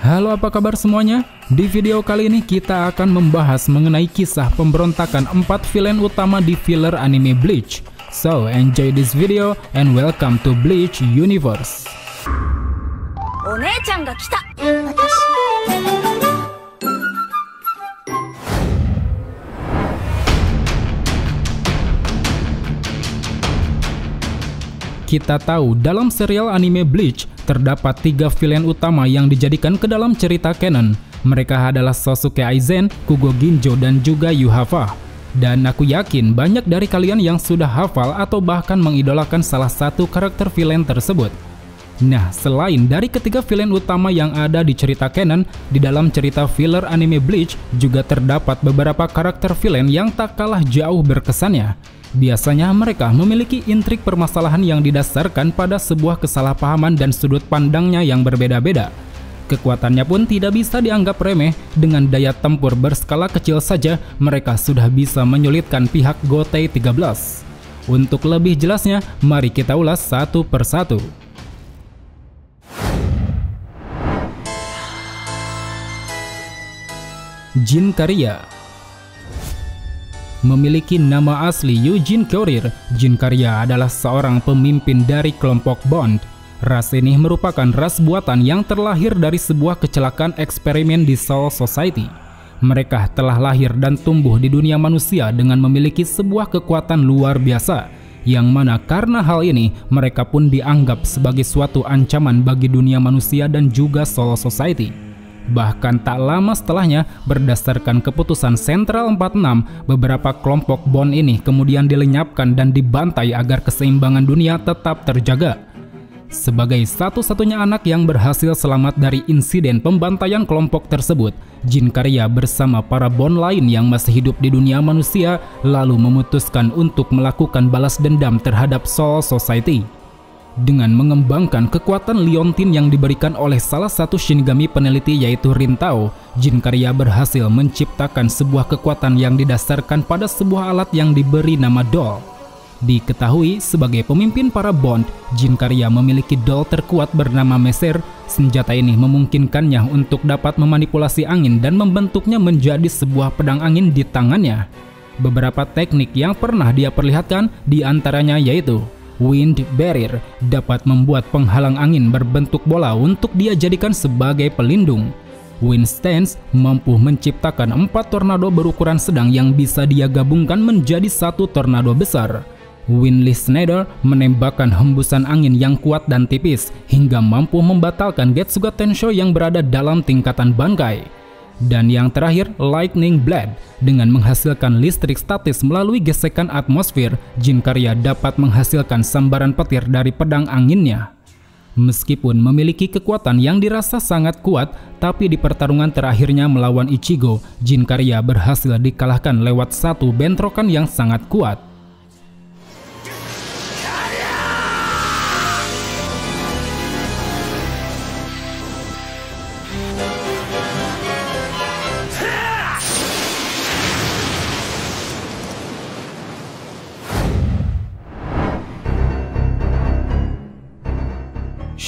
Halo, apa kabar semuanya? Di video kali ini kita akan membahas mengenai kisah pemberontakan 4 villain utama di filler anime Bleach. So, enjoy this video and welcome to Bleach Universe. One-chan ga kita. Kita tahu dalam serial anime Bleach terdapat 3 villain utama yang dijadikan ke dalam cerita canon. Mereka adalah Sosuke Aizen, Kugo Ginjo, dan juga Yuhava. Dan aku yakin banyak dari kalian yang sudah hafal atau bahkan mengidolakan salah satu karakter villain tersebut. Nah, selain dari ketiga villain utama yang ada di cerita canon, di dalam cerita filler anime Bleach juga terdapat beberapa karakter villain yang tak kalah jauh berkesannya. Biasanya mereka memiliki intrik permasalahan yang didasarkan pada sebuah kesalahpahaman dan sudut pandangnya yang berbeda-beda. Kekuatannya pun tidak bisa dianggap remeh, dengan daya tempur berskala kecil saja mereka sudah bisa menyulitkan pihak Gotei 13. Untuk lebih jelasnya, mari kita ulas satu persatu. Jin Kariya. Memiliki nama asli Eugene Courier, Jin Kariya adalah seorang pemimpin dari kelompok Bond. Ras ini merupakan ras buatan yang terlahir dari sebuah kecelakaan eksperimen di Soul Society. Mereka telah lahir dan tumbuh di dunia manusia dengan memiliki sebuah kekuatan luar biasa, yang mana karena hal ini mereka pun dianggap sebagai suatu ancaman bagi dunia manusia dan juga Soul Society. Bahkan tak lama setelahnya, berdasarkan keputusan Sentral 46, beberapa kelompok Bond ini kemudian dilenyapkan dan dibantai agar keseimbangan dunia tetap terjaga. Sebagai satu-satunya anak yang berhasil selamat dari insiden pembantaian kelompok tersebut, Jin Kariya bersama para Bond lain yang masih hidup di dunia manusia lalu memutuskan untuk melakukan balas dendam terhadap Soul Society. Dengan mengembangkan kekuatan Leontin yang diberikan oleh salah satu Shinigami peneliti yaitu Rintao, Jin Kariya berhasil menciptakan sebuah kekuatan yang didasarkan pada sebuah alat yang diberi nama doll. Diketahui sebagai pemimpin para Bond, Jin Kariya memiliki doll terkuat bernama Meser. Senjata ini memungkinkannya untuk dapat memanipulasi angin dan membentuknya menjadi sebuah pedang angin di tangannya. Beberapa teknik yang pernah dia perlihatkan diantaranya yaitu Wind Barrier, dapat membuat penghalang angin berbentuk bola untuk dia jadikan sebagai pelindung. Wind Stance mampu menciptakan 4 tornado berukuran sedang yang bisa dia gabungkan menjadi satu tornado besar. Wind Listener menembakkan hembusan angin yang kuat dan tipis hingga mampu membatalkan Getsuga Tensho yang berada dalam tingkatan Bankai. Dan yang terakhir, Lightning Blade. Dengan menghasilkan listrik statis melalui gesekan atmosfer, Jin Kariya dapat menghasilkan sambaran petir dari pedang anginnya. Meskipun memiliki kekuatan yang dirasa sangat kuat, tapi di pertarungan terakhirnya melawan Ichigo, Jin Kariya berhasil dikalahkan lewat satu bentrokan yang sangat kuat.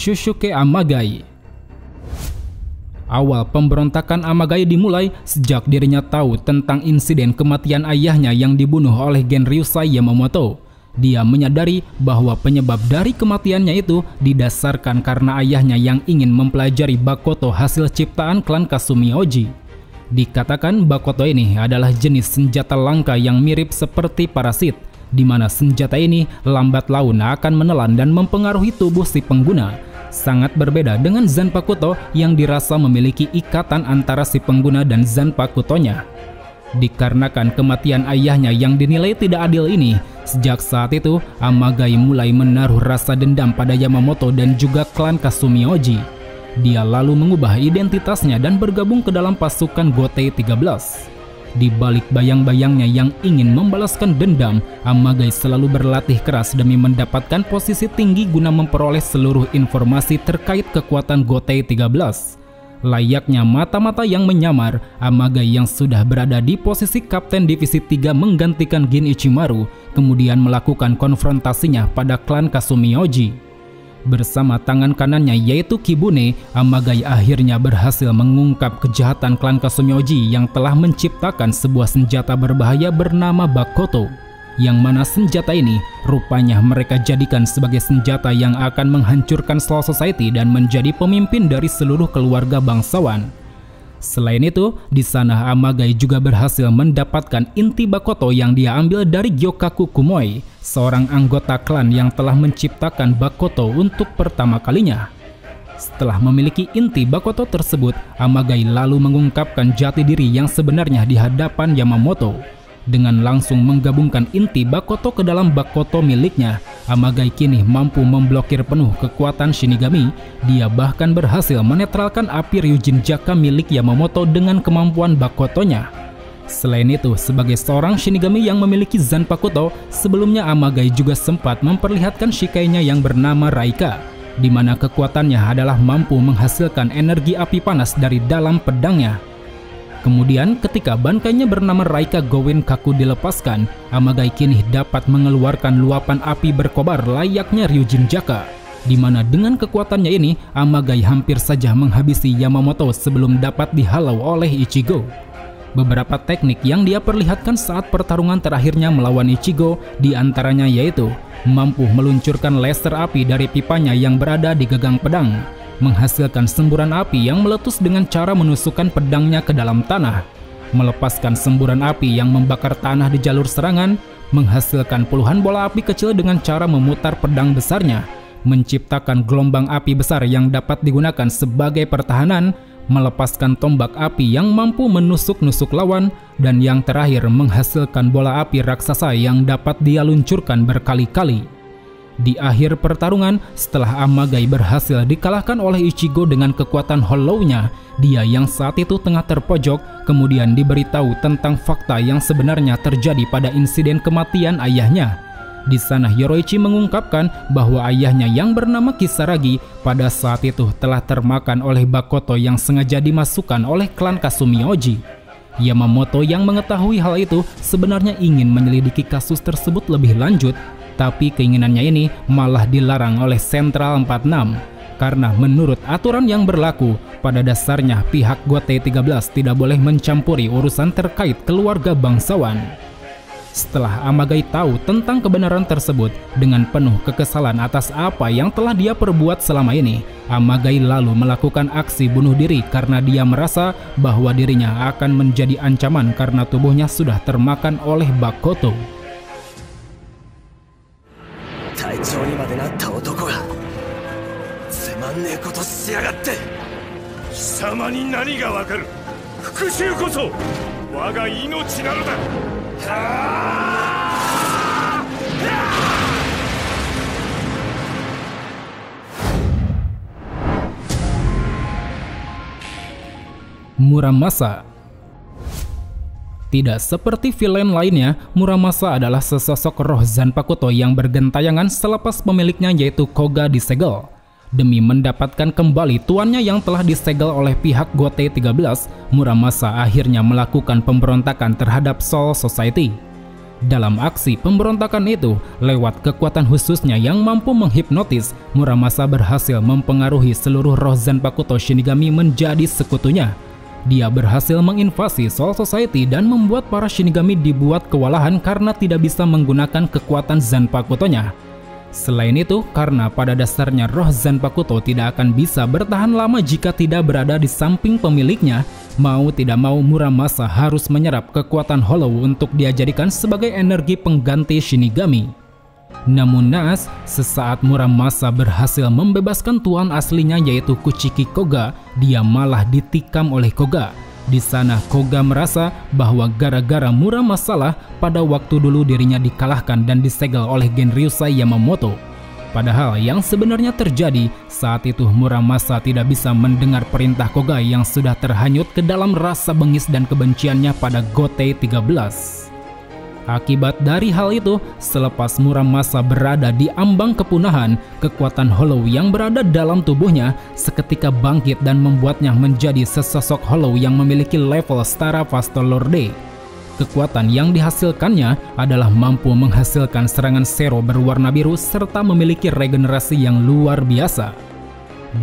Shusuke Amagai. Awal pemberontakan Amagai dimulai sejak dirinya tahu tentang insiden kematian ayahnya yang dibunuh oleh Gen Ryusai Yamamoto. Dia menyadari bahwa penyebab dari kematiannya itu didasarkan karena ayahnya yang ingin mempelajari Bakoto hasil ciptaan klan Kasumi Oji. Dikatakan Bakoto ini adalah jenis senjata langka yang mirip seperti parasit, di mana senjata ini lambat laun akan menelan dan mempengaruhi tubuh si pengguna. Sangat berbeda dengan Zanpakuto yang dirasa memiliki ikatan antara si pengguna dan Zanpakutonya. Dikarenakan kematian ayahnya yang dinilai tidak adil ini, sejak saat itu Amagai mulai menaruh rasa dendam pada Yamamoto dan juga klan Kasumi Oji. Dia lalu mengubah identitasnya dan bergabung ke dalam pasukan Gotei 13. Di balik bayang-bayangnya yang ingin membalaskan dendam, Amagai selalu berlatih keras demi mendapatkan posisi tinggi guna memperoleh seluruh informasi terkait kekuatan Gotei 13. Layaknya mata-mata yang menyamar, Amagai yang sudah berada di posisi Kapten Divisi 3 menggantikan Gin Ichimaru, kemudian melakukan konfrontasinya pada klan Kasumi Oji. Bersama tangan kanannya yaitu Kibune, Amagai akhirnya berhasil mengungkap kejahatan klan Kasumiyoji yang telah menciptakan sebuah senjata berbahaya bernama Bakoto. Yang mana senjata ini rupanya mereka jadikan sebagai senjata yang akan menghancurkan Soul Society dan menjadi pemimpin dari seluruh keluarga bangsawan. Selain itu, di sana Amagai juga berhasil mendapatkan inti Bakoto yang dia ambil dari Gyokaku Kumoi, seorang anggota klan yang telah menciptakan Bakoto untuk pertama kalinya. Setelah memiliki inti Bakoto tersebut, Amagai lalu mengungkapkan jati diri yang sebenarnya di hadapan Yamamoto. Dengan langsung menggabungkan inti Bakoto ke dalam Bakoto miliknya, Amagai kini mampu memblokir penuh kekuatan Shinigami. Dia bahkan berhasil menetralkan api Ryujin Jaka milik Yamamoto dengan kemampuan Bakotonya. Selain itu, sebagai seorang Shinigami yang memiliki Zanpakuto, sebelumnya Amagai juga sempat memperlihatkan Shikainya yang bernama Raika, di mana kekuatannya adalah mampu menghasilkan energi api panas dari dalam pedangnya. Kemudian ketika bankainya bernama Raika Gowin Kaku dilepaskan, Amagai kini dapat mengeluarkan luapan api berkobar layaknya Ryujin Jaka, di mana dengan kekuatannya ini Amagai hampir saja menghabisi Yamamoto sebelum dapat dihalau oleh Ichigo. Beberapa teknik yang dia perlihatkan saat pertarungan terakhirnya melawan Ichigo diantaranya yaitu mampu meluncurkan laser api dari pipanya yang berada di gagang pedang, menghasilkan semburan api yang meletus dengan cara menusukkan pedangnya ke dalam tanah, melepaskan semburan api yang membakar tanah di jalur serangan, menghasilkan puluhan bola api kecil dengan cara memutar pedang besarnya, menciptakan gelombang api besar yang dapat digunakan sebagai pertahanan, melepaskan tombak api yang mampu menusuk-nusuk lawan, dan yang terakhir menghasilkan bola api raksasa yang dapat dia luncurkan berkali-kali. Di akhir pertarungan, setelah Amagai berhasil dikalahkan oleh Ichigo dengan kekuatan Hollow-nya, dia yang saat itu tengah terpojok kemudian diberitahu tentang fakta yang sebenarnya terjadi pada insiden kematian ayahnya. Di sana Yoroichi mengungkapkan bahwa ayahnya yang bernama Kisaragi pada saat itu telah termakan oleh Bakoto yang sengaja dimasukkan oleh klan Kasumiyoji. Yamamoto yang mengetahui hal itu sebenarnya ingin menyelidiki kasus tersebut lebih lanjut, tapi keinginannya ini malah dilarang oleh Sentral 46 karena menurut aturan yang berlaku, pada dasarnya pihak Gotei 13 tidak boleh mencampuri urusan terkait keluarga bangsawan. Setelah Amagai tahu tentang kebenaran tersebut, dengan penuh kekesalan atas apa yang telah dia perbuat selama ini, Amagai lalu melakukan aksi bunuh diri karena dia merasa bahwa dirinya akan menjadi ancaman karena tubuhnya sudah termakan oleh Bakoto. 隊長にまでなった男がつまんねえことしやがって。貴様に何がわかる。復讐こそ我が命なのだ。Muramasa. Tidak seperti villain lainnya, Muramasa adalah sesosok roh Zanpakuto yang bergentayangan selepas pemiliknya yaitu Koga disegel. Demi mendapatkan kembali tuannya yang telah disegel oleh pihak Gotei 13, Muramasa akhirnya melakukan pemberontakan terhadap Soul Society. Dalam aksi pemberontakan itu, lewat kekuatan khususnya yang mampu menghipnotis, Muramasa berhasil mempengaruhi seluruh roh Zanpakuto Shinigami menjadi sekutunya. Dia berhasil menginvasi Soul Society dan membuat para Shinigami dibuat kewalahan karena tidak bisa menggunakan kekuatan Zanpakutonya. Selain itu, karena pada dasarnya roh Zanpakuto tidak akan bisa bertahan lama jika tidak berada di samping pemiliknya, mau tidak mau Muramasa harus menyerap kekuatan Hollow untuk dia jadikan sebagai energi pengganti Shinigami. Namun naas, sesaat Muramasa berhasil membebaskan tuan aslinya yaitu Kuchiki Koga, dia malah ditikam oleh Koga. Di sana Koga merasa bahwa gara-gara Muramasa lah pada waktu dulu dirinya dikalahkan dan disegel oleh Genryusai Yamamoto. Padahal yang sebenarnya terjadi saat itu Muramasa tidak bisa mendengar perintah Koga yang sudah terhanyut ke dalam rasa bengis dan kebenciannya pada Gotei 13. Akibat dari hal itu, selepas Muramasa berada di ambang kepunahan, kekuatan Hollow yang berada dalam tubuhnya seketika bangkit dan membuatnya menjadi sesosok Hollow yang memiliki level setara Vasto Lorde. Kekuatan yang dihasilkannya adalah mampu menghasilkan serangan Zero berwarna biru serta memiliki regenerasi yang luar biasa.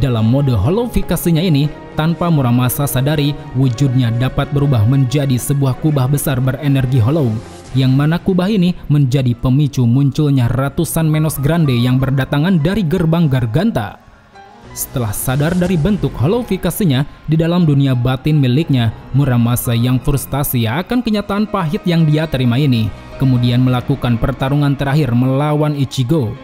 Dalam mode holofikasinya ini, tanpa Muramasa sadari, wujudnya dapat berubah menjadi sebuah kubah besar berenergi hollow, yang mana kubah ini menjadi pemicu munculnya ratusan Menos Grande yang berdatangan dari gerbang Garganta. Setelah sadar dari bentuk holofikasinya di dalam dunia batin miliknya, Muramasa yang frustasi akan kenyataan pahit yang dia terima ini, kemudian melakukan pertarungan terakhir melawan Ichigo.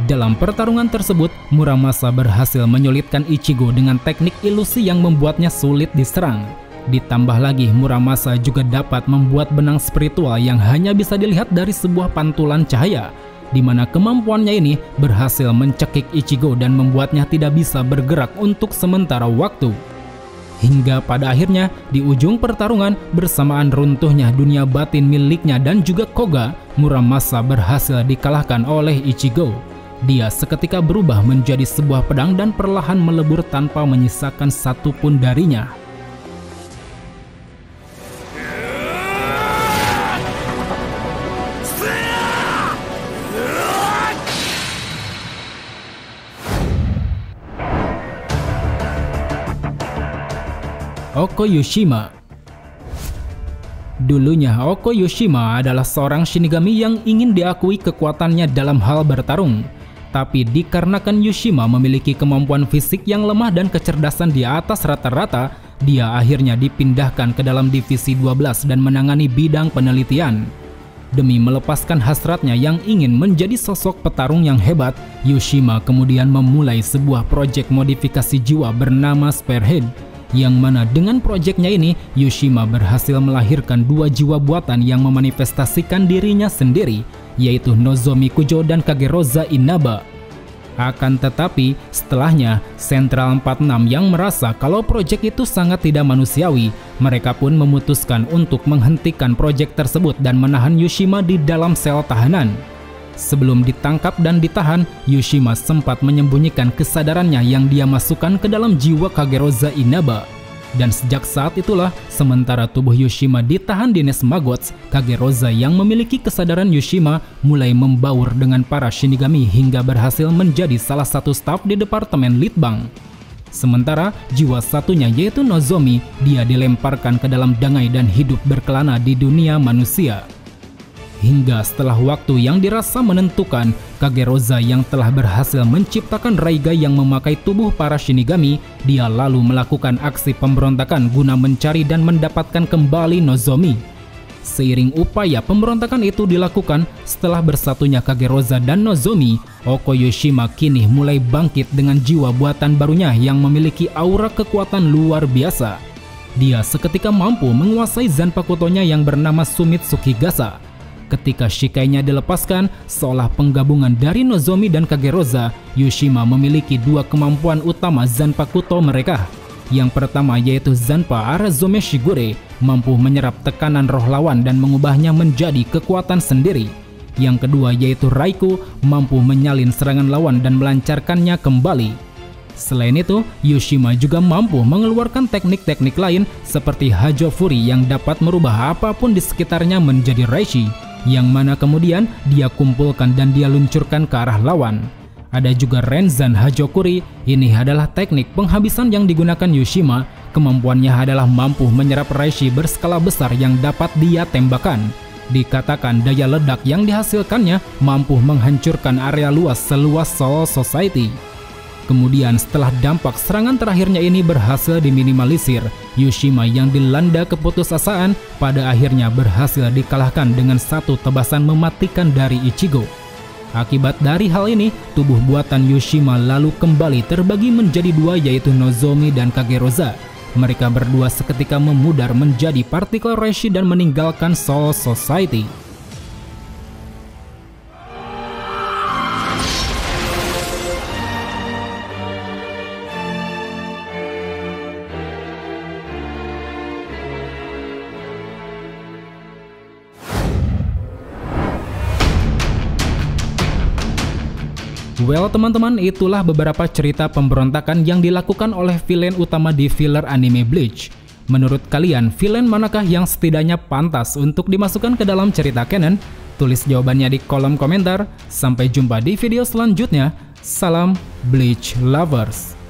Dalam pertarungan tersebut, Muramasa berhasil menyulitkan Ichigo dengan teknik ilusi yang membuatnya sulit diserang. Ditambah lagi, Muramasa juga dapat membuat benang spiritual yang hanya bisa dilihat dari sebuah pantulan cahaya, di mana kemampuannya ini berhasil mencekik Ichigo dan membuatnya tidak bisa bergerak untuk sementara waktu. Hingga pada akhirnya, di ujung pertarungan bersamaan runtuhnya dunia batin miliknya dan juga Koga, Muramasa berhasil dikalahkan oleh Ichigo. Dia seketika berubah menjadi sebuah pedang dan perlahan melebur tanpa menyisakan satupun darinya. Oko Yushima. Dulunya Oko Yushima adalah seorang Shinigami yang ingin diakui kekuatannya dalam hal bertarung. Tapi dikarenakan Yushima memiliki kemampuan fisik yang lemah dan kecerdasan di atas rata-rata, dia akhirnya dipindahkan ke dalam divisi 12 dan menangani bidang penelitian. Demi melepaskan hasratnya yang ingin menjadi sosok petarung yang hebat, Yushima kemudian memulai sebuah proyek modifikasi jiwa bernama Spearhead, yang mana dengan proyeknya ini, Yushima berhasil melahirkan dua jiwa buatan yang memanifestasikan dirinya sendiri, yaitu Nozomi Kujo dan Kageroza Inaba. Akan tetapi, setelahnya, Sentral 46 yang merasa kalau proyek itu sangat tidak manusiawi, mereka pun memutuskan untuk menghentikan proyek tersebut dan menahan Yushima di dalam sel tahanan. Sebelum ditangkap dan ditahan, Yushima sempat menyembunyikan kesadarannya yang dia masukkan ke dalam jiwa Kageroza Inaba. Dan sejak saat itulah, sementara tubuh Yushima ditahan di Nest Maggots, Kageroza yang memiliki kesadaran Yushima mulai membaur dengan para Shinigami hingga berhasil menjadi salah satu staf di Departemen Litbang. Sementara jiwa satunya yaitu Nozomi, dia dilemparkan ke dalam dangai dan hidup berkelana di dunia manusia. Hingga setelah waktu yang dirasa menentukan, Kageroza yang telah berhasil menciptakan Raiga yang memakai tubuh para Shinigami, dia lalu melakukan aksi pemberontakan guna mencari dan mendapatkan kembali Nozomi. Seiring upaya pemberontakan itu dilakukan, setelah bersatunya Kageroza dan Nozomi, Oko Yushima kini mulai bangkit dengan jiwa buatan barunya yang memiliki aura kekuatan luar biasa. Dia seketika mampu menguasai Zanpakutonya yang bernama Sumitsuki Gasa. Ketika Shikainya dilepaskan, seolah penggabungan dari Nozomi dan Kageroza, Yushima memiliki dua kemampuan utama Zanpakuto mereka. Yang pertama yaitu Zanpa Arazome Shigure, mampu menyerap tekanan roh lawan dan mengubahnya menjadi kekuatan sendiri. Yang kedua yaitu Raiku, mampu menyalin serangan lawan dan melancarkannya kembali. Selain itu, Yushima juga mampu mengeluarkan teknik-teknik lain seperti Hajo Fury yang dapat merubah apapun di sekitarnya menjadi Reishi, yang mana kemudian dia kumpulkan dan dia luncurkan ke arah lawan. Ada juga Renzan Hajokuri, ini adalah teknik penghabisan yang digunakan Yushima. Kemampuannya adalah mampu menyerap Reishi berskala besar yang dapat dia tembakan. Dikatakan daya ledak yang dihasilkannya mampu menghancurkan area luas seluas Soul Society. Kemudian setelah dampak serangan terakhirnya ini berhasil diminimalisir, Yushima yang dilanda keputusasaan pada akhirnya berhasil dikalahkan dengan satu tebasan mematikan dari Ichigo. Akibat dari hal ini, tubuh buatan Yushima lalu kembali terbagi menjadi dua yaitu Nozomi dan Kageroza. Mereka berdua seketika memudar menjadi partikel Reishi dan meninggalkan Soul Society. Well teman-teman, itulah beberapa cerita pemberontakan yang dilakukan oleh villain utama di filler anime Bleach. Menurut kalian, villain manakah yang setidaknya pantas untuk dimasukkan ke dalam cerita canon? Tulis jawabannya di kolom komentar. Sampai jumpa di video selanjutnya. Salam Bleach Lovers.